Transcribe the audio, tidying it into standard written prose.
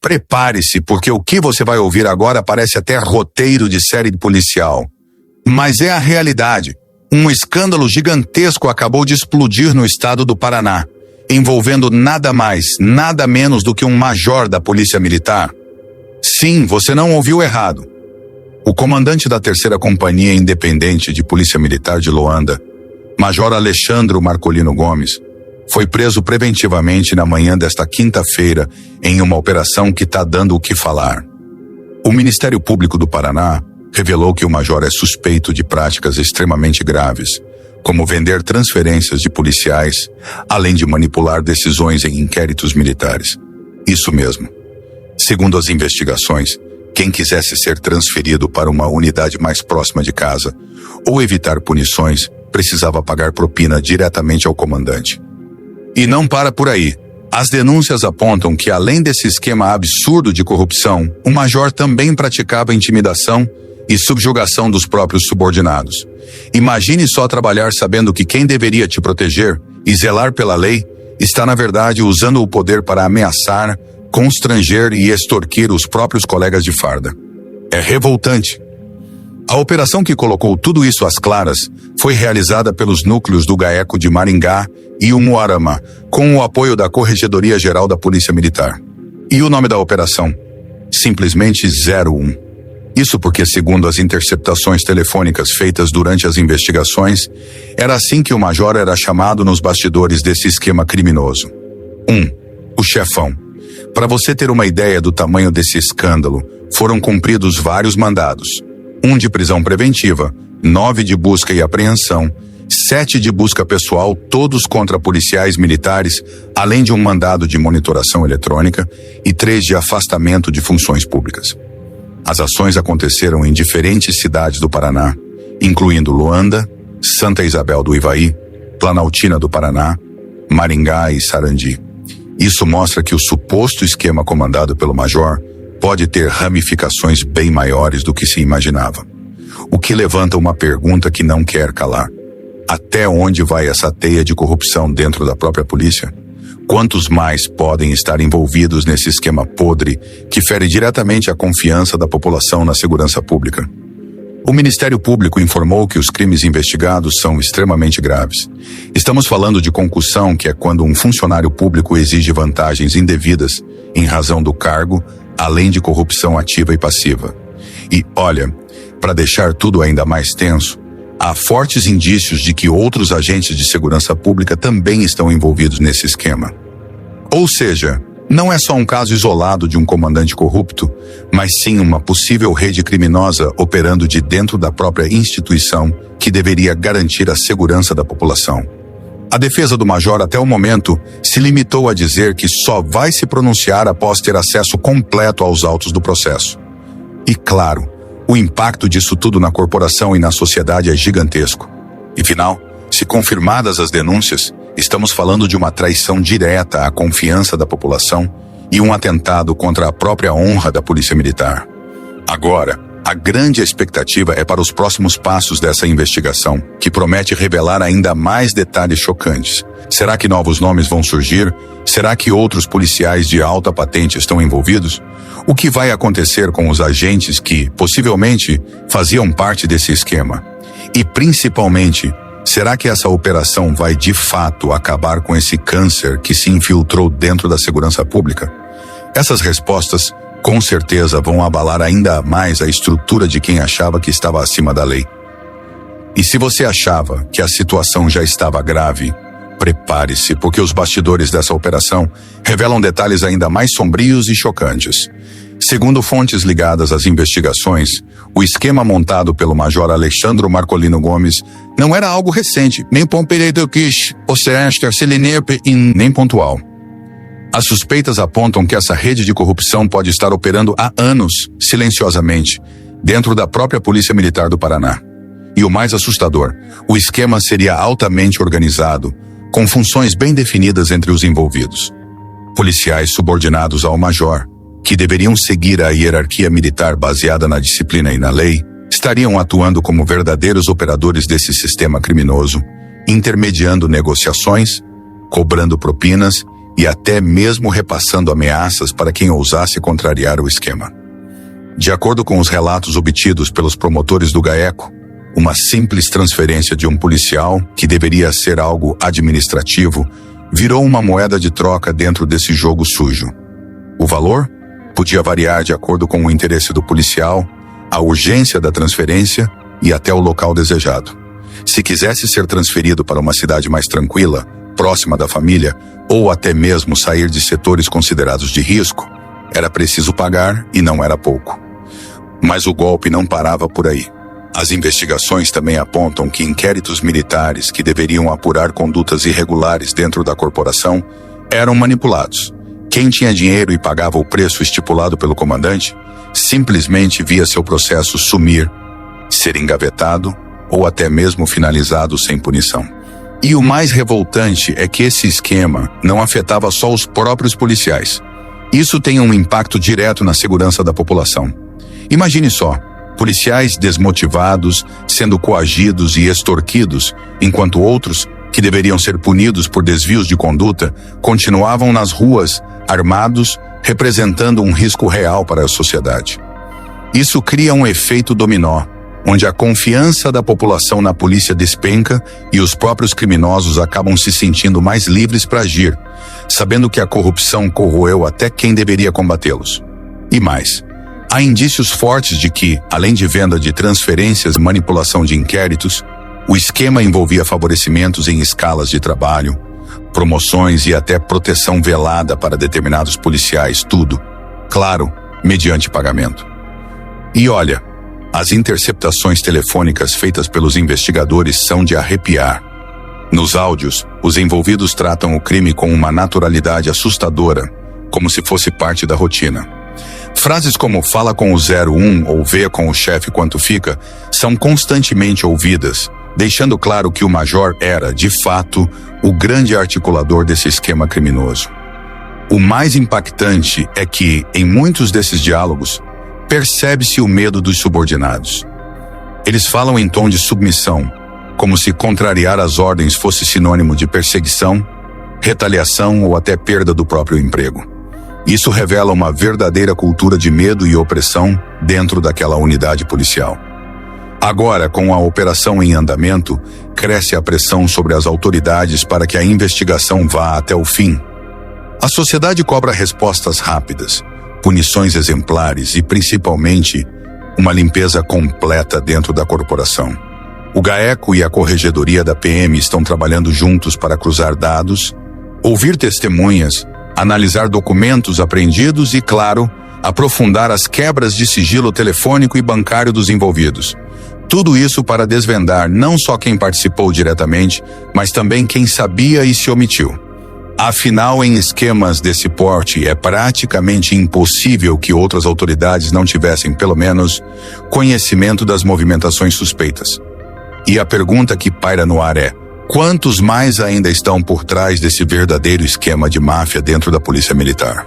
Prepare-se, porque o que você vai ouvir agora parece até roteiro de série policial. Mas é a realidade. Um escândalo gigantesco acabou de explodir no estado do Paraná, envolvendo nada mais, nada menos do que um major da Polícia Militar. Sim, você não ouviu errado. O comandante da 3ª Companhia Independente de Polícia Militar de Loanda, Major Alexandro Marcolino Gomes, foi preso preventivamente na manhã desta quinta-feira em uma operação que está dando o que falar. O Ministério Público do Paraná revelou que o major é suspeito de práticas extremamente graves, como vender transferências de policiais, além de manipular decisões em inquéritos militares. Isso mesmo. Segundo as investigações, quem quisesse ser transferido para uma unidade mais próxima de casa ou evitar punições precisava pagar propina diretamente ao comandante. E não para por aí. As denúncias apontam que, além desse esquema absurdo de corrupção, o major também praticava intimidação e subjugação dos próprios subordinados. Imagine só trabalhar sabendo que quem deveria te proteger e zelar pela lei está, na verdade, usando o poder para ameaçar, constranger e extorquir os próprios colegas de farda. É revoltante. A operação que colocou tudo isso às claras foi realizada pelos núcleos do GAECO de Maringá e Umuarama, com o apoio da Corregedoria Geral da Polícia Militar. E o nome da operação? Simplesmente 01. Isso porque, segundo as interceptações telefônicas feitas durante as investigações, era assim que o major era chamado nos bastidores desse esquema criminoso. 1. O chefão. Para você ter uma ideia do tamanho desse escândalo, foram cumpridos vários mandados. 1 de prisão preventiva, 9 de busca e apreensão, 7 de busca pessoal, todos contra policiais militares, além de um mandado de monitoração eletrônica, e 3 de afastamento de funções públicas. As ações aconteceram em diferentes cidades do Paraná, incluindo Loanda, Santa Isabel do Ivaí, Planaltina do Paraná, Maringá e Sarandi. Isso mostra que o suposto esquema comandado pelo major pode ter ramificações bem maiores do que se imaginava. O que levanta uma pergunta que não quer calar. Até onde vai essa teia de corrupção dentro da própria polícia? Quantos mais podem estar envolvidos nesse esquema podre que fere diretamente a confiança da população na segurança pública? O Ministério Público informou que os crimes investigados são extremamente graves. Estamos falando de concussão, que é quando um funcionário público exige vantagens indevidas em razão do cargo, além de corrupção ativa e passiva. E, olha, para deixar tudo ainda mais tenso, há fortes indícios de que outros agentes de segurança pública também estão envolvidos nesse esquema. Ou seja, não é só um caso isolado de um comandante corrupto, mas sim uma possível rede criminosa operando de dentro da própria instituição que deveria garantir a segurança da população. A defesa do major, até o momento, se limitou a dizer que só vai se pronunciar após ter acesso completo aos autos do processo. E, claro, o impacto disso tudo na corporação e na sociedade é gigantesco. E, final, se confirmadas as denúncias, estamos falando de uma traição direta à confiança da população e um atentado contra a própria honra da Polícia Militar. Agora, a grande expectativa é para os próximos passos dessa investigação, que promete revelar ainda mais detalhes chocantes. Será que novos nomes vão surgir? Será que outros policiais de alta patente estão envolvidos? O que vai acontecer com os agentes que, possivelmente, faziam parte desse esquema? E, principalmente, será que essa operação vai de fato acabar com esse câncer que se infiltrou dentro da segurança pública? Essas respostas, com certeza, vão abalar ainda mais a estrutura de quem achava que estava acima da lei. E se você achava que a situação já estava grave, prepare-se, porque os bastidores dessa operação revelam detalhes ainda mais sombrios e chocantes. Segundo fontes ligadas às investigações, o esquema montado pelo major Alexandro Marcolino Gomes não era algo recente, nem nem pontual. As suspeitas apontam que essa rede de corrupção pode estar operando há anos, silenciosamente, dentro da própria Polícia Militar do Paraná. E o mais assustador, o esquema seria altamente organizado, com funções bem definidas entre os envolvidos. Policiais subordinados ao major, que deveriam seguir a hierarquia militar baseada na disciplina e na lei, estariam atuando como verdadeiros operadores desse sistema criminoso, intermediando negociações, cobrando propinas e até mesmo repassando ameaças para quem ousasse contrariar o esquema. De acordo com os relatos obtidos pelos promotores do GAECO, uma simples transferência de um policial, que deveria ser algo administrativo, virou uma moeda de troca dentro desse jogo sujo. O valor podia variar de acordo com o interesse do policial, a urgência da transferência e até o local desejado. Se quisesse ser transferido para uma cidade mais tranquila, próxima da família, ou até mesmo sair de setores considerados de risco, era preciso pagar e não era pouco. Mas o golpe não parava por aí. As investigações também apontam que inquéritos militares que deveriam apurar condutas irregulares dentro da corporação eram manipulados. Quem tinha dinheiro e pagava o preço estipulado pelo comandante, simplesmente via seu processo sumir, ser engavetado ou até mesmo finalizado sem punição. E o mais revoltante é que esse esquema não afetava só os próprios policiais. Isso tem um impacto direto na segurança da população. Imagine só, policiais desmotivados sendo coagidos e extorquidos, enquanto outros, que deveriam ser punidos por desvios de conduta, continuavam nas ruas, armados, representando um risco real para a sociedade. Isso cria um efeito dominó, onde a confiança da população na polícia despenca e os próprios criminosos acabam se sentindo mais livres para agir, sabendo que a corrupção corroeu até quem deveria combatê-los. E mais, há indícios fortes de que, além de venda de transferências e manipulação de inquéritos, o esquema envolvia favorecimentos em escalas de trabalho, promoções e até proteção velada para determinados policiais, tudo, claro, mediante pagamento. E olha, as interceptações telefônicas feitas pelos investigadores são de arrepiar. Nos áudios, os envolvidos tratam o crime com uma naturalidade assustadora, como se fosse parte da rotina. Frases como "fala com o 01" ou "vê com o chefe quanto fica" são constantemente ouvidas, deixando claro que o major era, de fato, o grande articulador desse esquema criminoso. O mais impactante é que, em muitos desses diálogos, percebe-se o medo dos subordinados. Eles falam em tom de submissão, como se contrariar as ordens fosse sinônimo de perseguição, retaliação ou até perda do próprio emprego. Isso revela uma verdadeira cultura de medo e opressão dentro daquela unidade policial. Agora, com a operação em andamento, cresce a pressão sobre as autoridades para que a investigação vá até o fim. A sociedade cobra respostas rápidas, punições exemplares e, principalmente, uma limpeza completa dentro da corporação. O GAECO e a Corregedoria da PM estão trabalhando juntos para cruzar dados, ouvir testemunhas, analisar documentos apreendidos e, claro, aprofundar as quebras de sigilo telefônico e bancário dos envolvidos. Tudo isso para desvendar não só quem participou diretamente, mas também quem sabia e se omitiu. Afinal, em esquemas desse porte, é praticamente impossível que outras autoridades não tivessem, pelo menos, conhecimento das movimentações suspeitas. E a pergunta que paira no ar é: quantos mais ainda estão por trás desse verdadeiro esquema de máfia dentro da Polícia Militar?